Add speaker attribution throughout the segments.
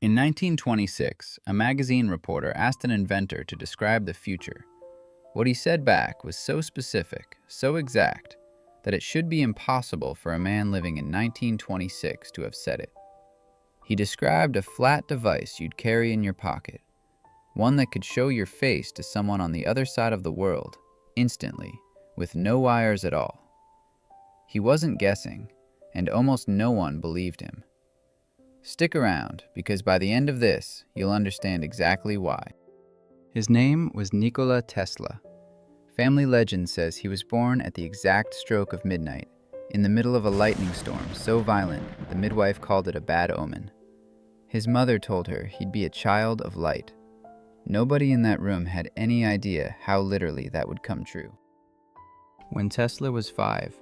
Speaker 1: In 1926, a magazine reporter asked an inventor to describe the future. What he said back was so specific, so exact, that it should be impossible for a man living in 1926 to have said it. He described a flat device you'd carry in your pocket, one that could show your face to someone on the other side of the world, instantly, with no wires at all. He wasn't guessing, and almost no one believed him. Stick around, because by the end of this, you'll understand exactly why. His name was Nikola Tesla. Family legend says he was born at the exact stroke of midnight, in the middle of a lightning storm so violent the midwife called it a bad omen. His mother told her he'd be a child of light. Nobody in that room had any idea how literally that would come true. When Tesla was 5,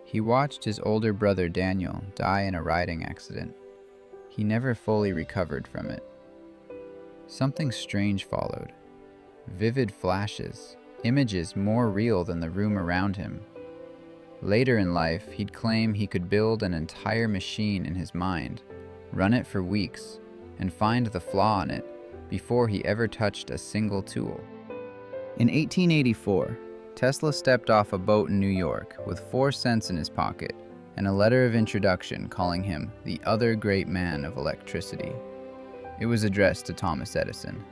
Speaker 1: he watched his older brother Daniel die in a riding accident. He never fully recovered from it. Something strange followed. Vivid flashes, images more real than the room around him. Later in life, he'd claim he could build an entire machine in his mind, run it for weeks, and find the flaw in it before he ever touched a single tool. In 1884, Tesla stepped off a boat in New York with 4 cents in his pocket and a letter of introduction calling him the other great man of electricity. It was addressed to Thomas Edison.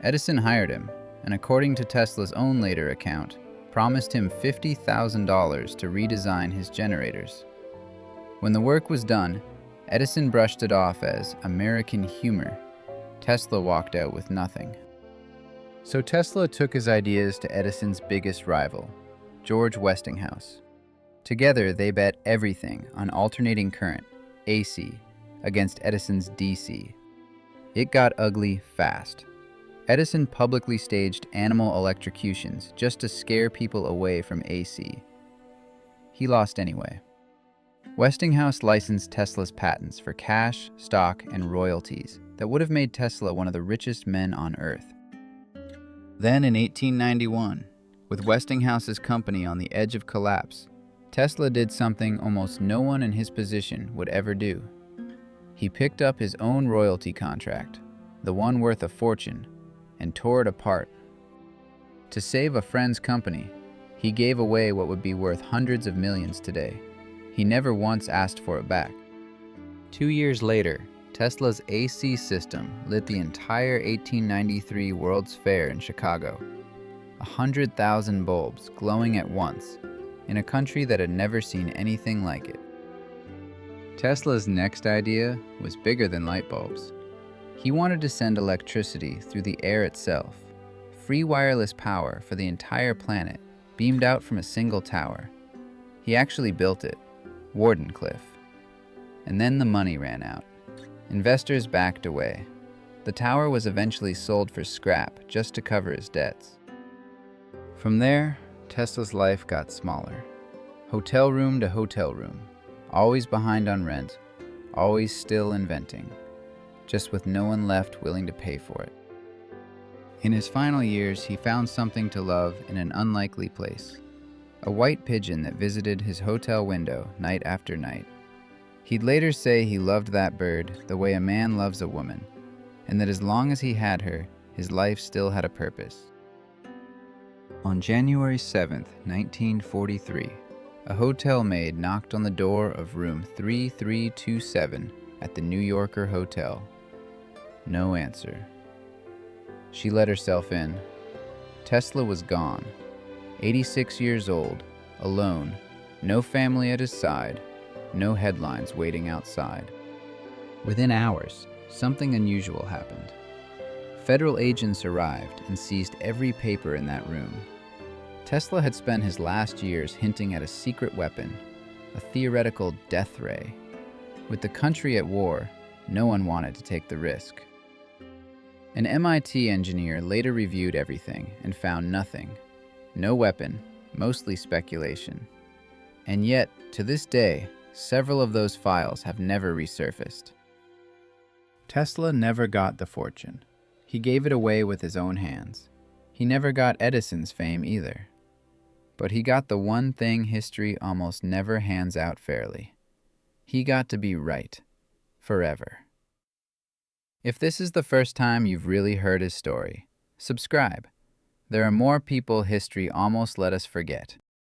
Speaker 1: Edison hired him, and according to Tesla's own later account, promised him $50,000 to redesign his generators. When the work was done, Edison brushed it off as American humor. Tesla walked out with nothing. So Tesla took his ideas to Edison's biggest rival, George Westinghouse. Together, they bet everything on alternating current, AC, against Edison's DC. It got ugly fast. Edison publicly staged animal electrocutions just to scare people away from AC. He lost anyway. Westinghouse licensed Tesla's patents for cash, stock, and royalties that would have made Tesla one of the richest men on Earth. Then in 1891, with Westinghouse's company on the edge of collapse, Tesla did something almost no one in his position would ever do. He picked up his own royalty contract, the one worth a fortune, and tore it apart. To save a friend's company, he gave away what would be worth hundreds of millions today. He never once asked for it back. 2 years later, Tesla's AC system lit the entire 1893 World's Fair in Chicago. 100,000 bulbs glowing at once, in a country that had never seen anything like it. Tesla's next idea was bigger than light bulbs. He wanted to send electricity through the air itself, free wireless power for the entire planet, beamed out from a single tower. He actually built it, Wardenclyffe. And then the money ran out. Investors backed away. The tower was eventually sold for scrap just to cover his debts. From there, Tesla's life got smaller. Hotel room to hotel room, always behind on rent, always still inventing, just with no one left willing to pay for it. In his final years, he found something to love in an unlikely place, a white pigeon that visited his hotel window night after night. He'd later say he loved that bird the way a man loves a woman, and that as long as he had her, his life still had a purpose. On January 7, 1943, a hotel maid knocked on the door of room 3327 at the New Yorker Hotel. No answer. She let herself in. Tesla was gone. 86 years old, alone, no family at his side, no headlines waiting outside. Within hours, something unusual happened. Federal agents arrived and seized every paper in that room. Tesla had spent his last years hinting at a secret weapon, a theoretical death ray. With the country at war, no one wanted to take the risk. An MIT engineer later reviewed everything and found nothing. No weapon, mostly speculation. And yet, to this day, several of those files have never resurfaced. Tesla never got the fortune. He gave it away with his own hands. He never got Edison's fame either. But he got the one thing history almost never hands out fairly. He got to be right, forever. If this is the first time you've really heard his story, subscribe. There are more people history almost let us forget.